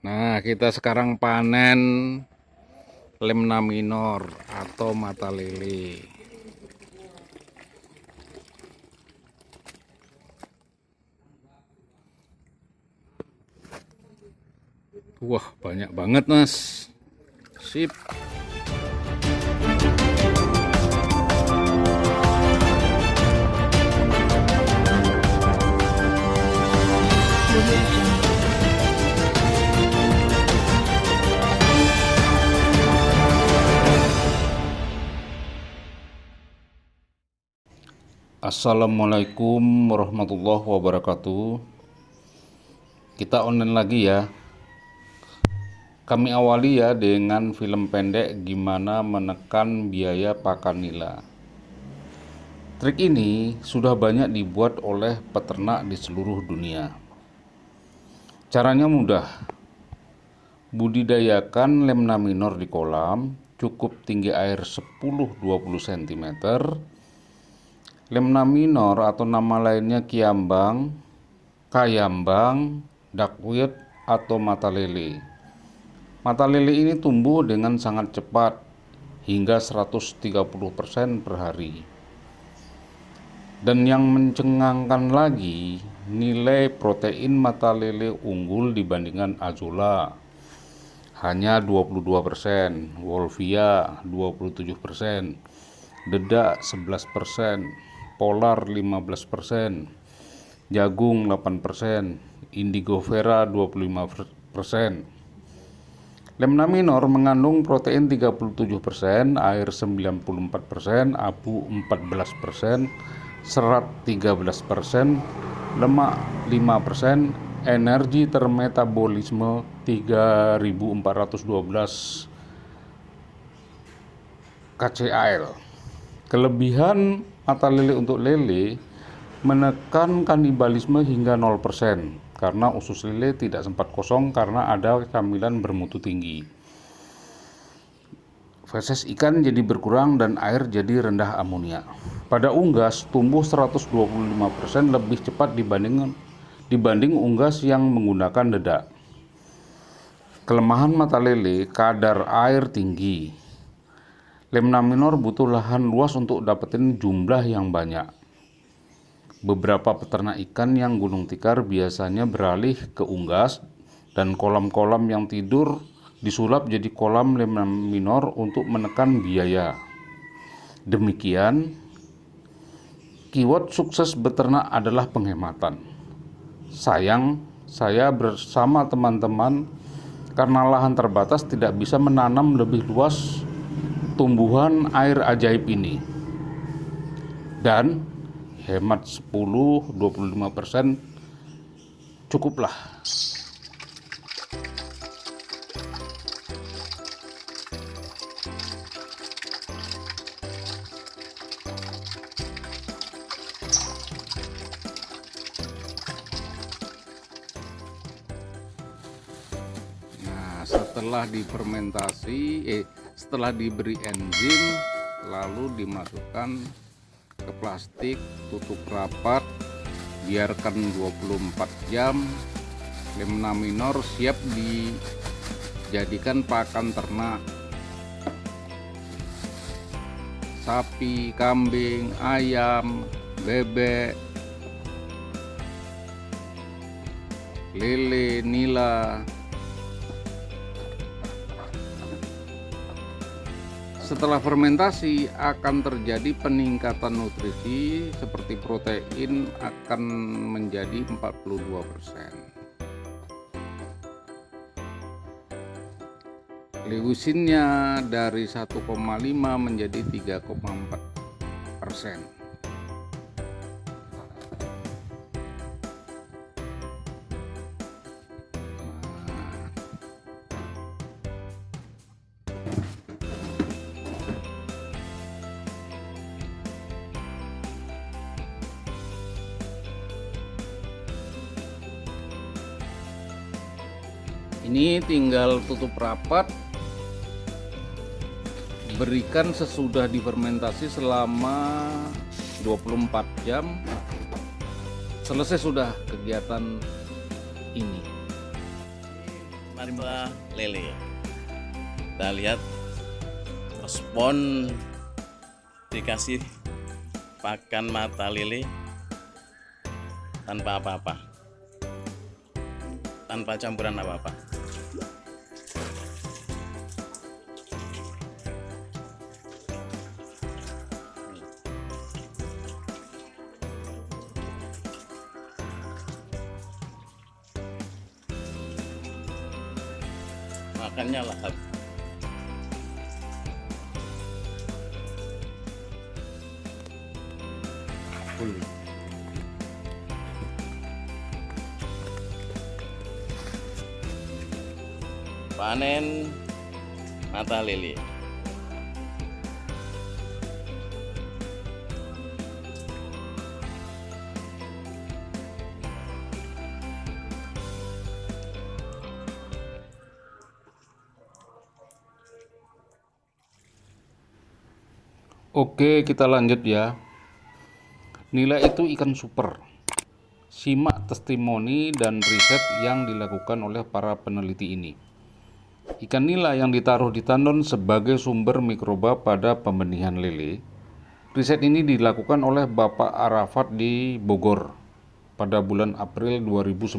Nah, kita sekarang panen lemna minor atau mata lele. Wah, banyak banget, Mas. Sip. Assalamualaikum warahmatullahi wabarakatuh. Kita online lagi ya. Kami awali ya dengan film pendek gimana menekan biaya pakan nila. Trik ini sudah banyak dibuat oleh peternak di seluruh dunia. Caranya mudah. Budidayakan lemna minor di kolam, cukup tinggi air 10-20 cm. Lemna minor atau nama lainnya kiambang, kayambang, duckweed atau mata lele. Mata lele ini tumbuh dengan sangat cepat, hingga 130% per hari. Dan yang mencengangkan lagi, nilai protein mata lele unggul dibandingkan azula. Hanya 22%, wolvia 27%, dedak 11%, polar 15%, jagung 8%, indigo vera 25%. Lemna minor mengandung protein 37%, air 94%, abu 14%, serat 13%, lemak 5%, energi termetabolisme 3412 kcal. Kelebihan mata lele untuk lele menekan kanibalisme hingga 0%. Karena usus lele tidak sempat kosong karena ada camilan bermutu tinggi. Feses ikan jadi berkurang dan air jadi rendah amonia. Pada unggas tumbuh 125% lebih cepat dibanding unggas yang menggunakan dedak. Kelemahan mata lele, kadar air tinggi. Lemna minor butuh lahan luas untuk dapetin jumlah yang banyak. Beberapa peternak ikan yang gulung tikar biasanya beralih ke unggas dan kolam-kolam yang tidur disulap jadi kolam lemna minor untuk menekan biaya. Demikian, keyword sukses beternak adalah penghematan. Sayang, saya bersama teman-teman karena lahan terbatas tidak bisa menanam lebih luas tumbuhan air ajaib ini. Dan hemat 10-25% cukuplah. Nah, setelah setelah diberi enzim, lalu dimasukkan ke plastik, tutup rapat, biarkan 24 jam. Lemna minor siap dijadikan pakan ternak sapi, kambing, ayam, bebek, lele, nila. Setelah fermentasi akan terjadi peningkatan nutrisi seperti protein akan menjadi 42%. Leusinnya dari 1,5 menjadi 3,4%. Ini tinggal tutup rapat, berikan sesudah difermentasi selama 24 jam. Selesai sudah kegiatan ini. mata lele. Kita lihat respon dikasih pakan mata lele tanpa apa-apa, tanpa campuran apa-apa. Makannya lahap. Panen mata lele. Oke, kita lanjut ya. Nila itu ikan super. Simak testimoni dan riset yang dilakukan oleh para peneliti ini. Ikan nila yang ditaruh di tandon sebagai sumber mikroba pada pembenihan lele. Riset ini dilakukan oleh Bapak Arafat di Bogor pada bulan April 2019.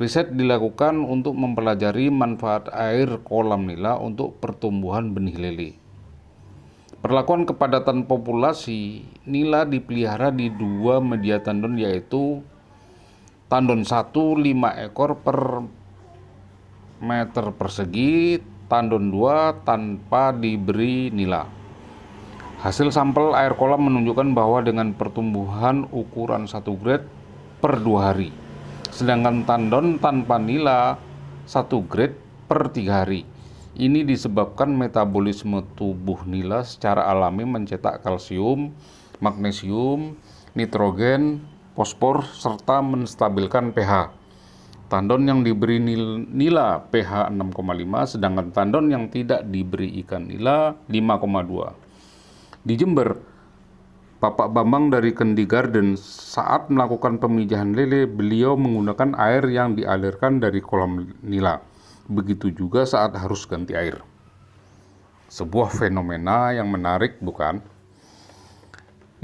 Riset dilakukan untuk mempelajari manfaat air kolam nila untuk pertumbuhan benih lele. Perlakuan kepadatan populasi nila dipelihara di 2 media tandon, yaitu tandon 1 5 ekor per meter persegi, tandon 2 tanpa diberi nila. Hasil sampel air kolam menunjukkan bahwa dengan pertumbuhan ukuran 1 grade per 2 hari, sedangkan tandon tanpa nila 1 grade per 3 hari. Ini disebabkan metabolisme tubuh nila secara alami mencetak kalsium, magnesium, nitrogen, fosfor, serta menstabilkan pH. Tandon yang diberi nila pH 6,5, sedangkan tandon yang tidak diberi ikan nila 5,2. Di Jember, Bapak Bambang dari Kendi Garden saat melakukan pemijahan lele, beliau menggunakan air yang dialirkan dari kolam nila. Begitu juga saat harus ganti air. Sebuah fenomena yang menarik, bukan?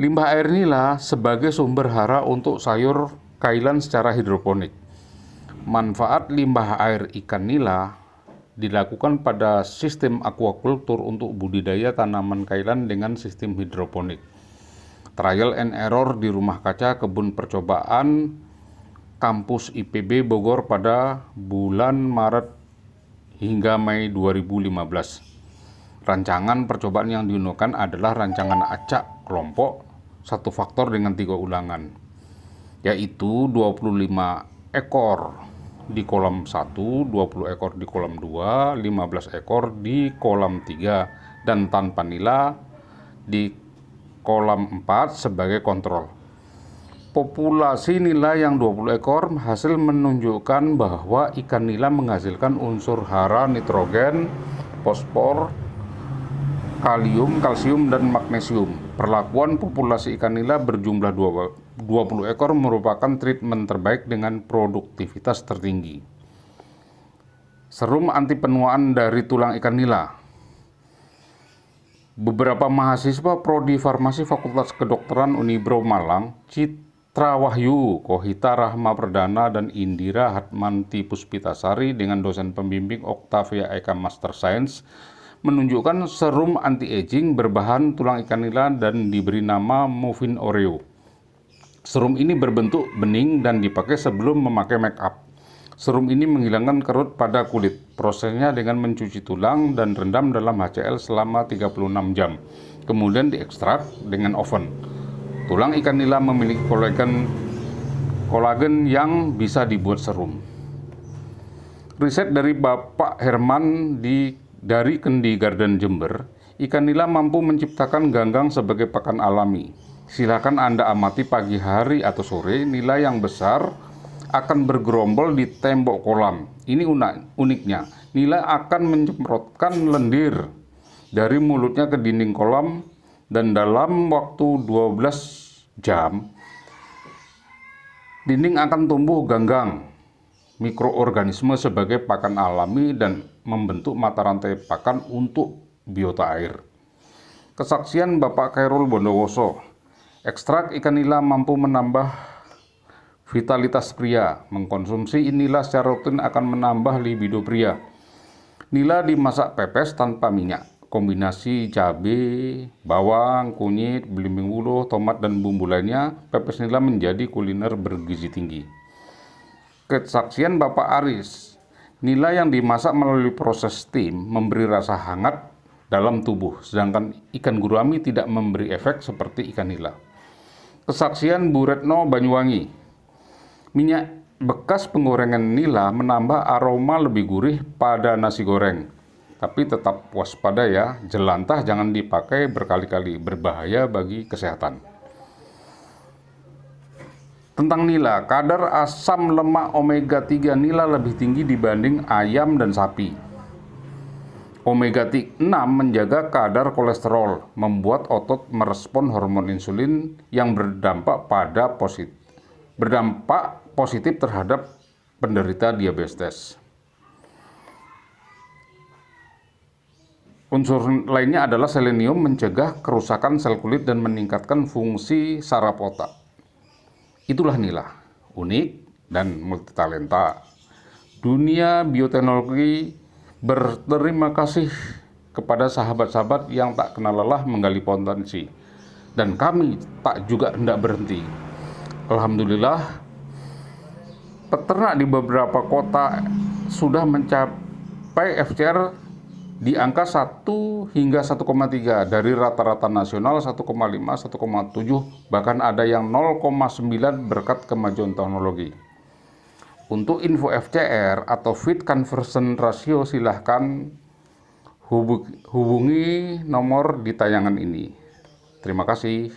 Limbah air nila sebagai sumber hara untuk sayur kailan secara hidroponik. Manfaat limbah air ikan nila dilakukan pada sistem aquaculture untuk budidaya tanaman kailan dengan sistem hidroponik. Trial and error di rumah kaca kebun percobaan kampus IPB Bogor pada bulan Maret hingga Mei 2015. Rancangan percobaan yang digunakan adalah rancangan acak kelompok 1 faktor dengan 3 ulangan, yaitu 25 ekor di kolam 1, 20 ekor di kolam 2, 15 ekor di kolam 3, dan tanpa nila di kolam 4 sebagai kontrol. Populasi nila yang 20 ekor hasil menunjukkan bahwa ikan nila menghasilkan unsur hara nitrogen, fosfor, kalium, kalsium, dan magnesium. Perlakuan populasi ikan nila berjumlah 20 ekor merupakan treatment terbaik dengan produktivitas tertinggi. Serum anti penuaan dari tulang ikan nila. Beberapa mahasiswa prodi farmasi Fakultas Kedokteran Unibro Malang, Citra Wahyu, Kohita Rahma Perdana, dan Indira Hatmanti Puspitasari dengan dosen pembimbing Octavia Eka Master Science menunjukkan serum anti-aging berbahan tulang ikan nila dan diberi nama Muffin Oreo. Serum ini berbentuk bening dan dipakai sebelum memakai make up. Serum ini menghilangkan kerut pada kulit. Prosesnya dengan mencuci tulang dan rendam dalam HCl selama 36 jam. Kemudian diekstrak dengan oven. Tulang ikan nila memiliki kolagen yang bisa dibuat serum. Riset dari Bapak Herman dari Kendi Garden Jember, ikan nila mampu menciptakan ganggang sebagai pakan alami. Silakan Anda amati pagi hari atau sore, nila yang besar akan bergerombol di tembok kolam. Ini uniknya, nila akan menyemprotkan lendir dari mulutnya ke dinding kolam dan dalam waktu 12 jam, dinding akan tumbuh ganggang mikroorganisme sebagai pakan alami dan membentuk mata rantai pakan untuk biota air. Kesaksian Bapak Khairul Bondowoso, ekstrak ikan nila mampu menambah vitalitas pria. Mengkonsumsi nila secara rutin akan menambah libido pria. Nila dimasak pepes tanpa minyak. Kombinasi cabai, bawang, kunyit, belimbing wuluh, tomat, dan bumbu lainnya, pepes nila menjadi kuliner bergizi tinggi. Kesaksian Bapak Aris, nila yang dimasak melalui proses steam memberi rasa hangat dalam tubuh, sedangkan ikan gurami tidak memberi efek seperti ikan nila. Kesaksian Bu Retno Banyuwangi, minyak bekas penggorengan nila menambah aroma lebih gurih pada nasi goreng. Tapi tetap waspada ya, jelantah jangan dipakai berkali-kali, berbahaya bagi kesehatan. Tentang nila, kadar asam lemak omega 3 nila lebih tinggi dibanding ayam dan sapi. Omega 6 menjaga kadar kolesterol, membuat otot merespon hormon insulin yang berdampak positif terhadap penderita diabetes. Unsur lainnya adalah selenium, mencegah kerusakan sel kulit dan meningkatkan fungsi saraf otak. Itulah nila, unik dan multitalenta. Dunia bioteknologi berterima kasih kepada sahabat-sahabat yang tak kenal lelah menggali potensi. Dan kami tak juga hendak berhenti. Alhamdulillah, peternak di beberapa kota sudah mencapai FCR di angka 1 hingga 1,3 dari rata-rata nasional 1,5, 1,7, bahkan ada yang 0,9 berkat kemajuan teknologi. Untuk info FCR atau Feed Conversion Ratio silahkan hubungi nomor di tayangan ini. Terima kasih.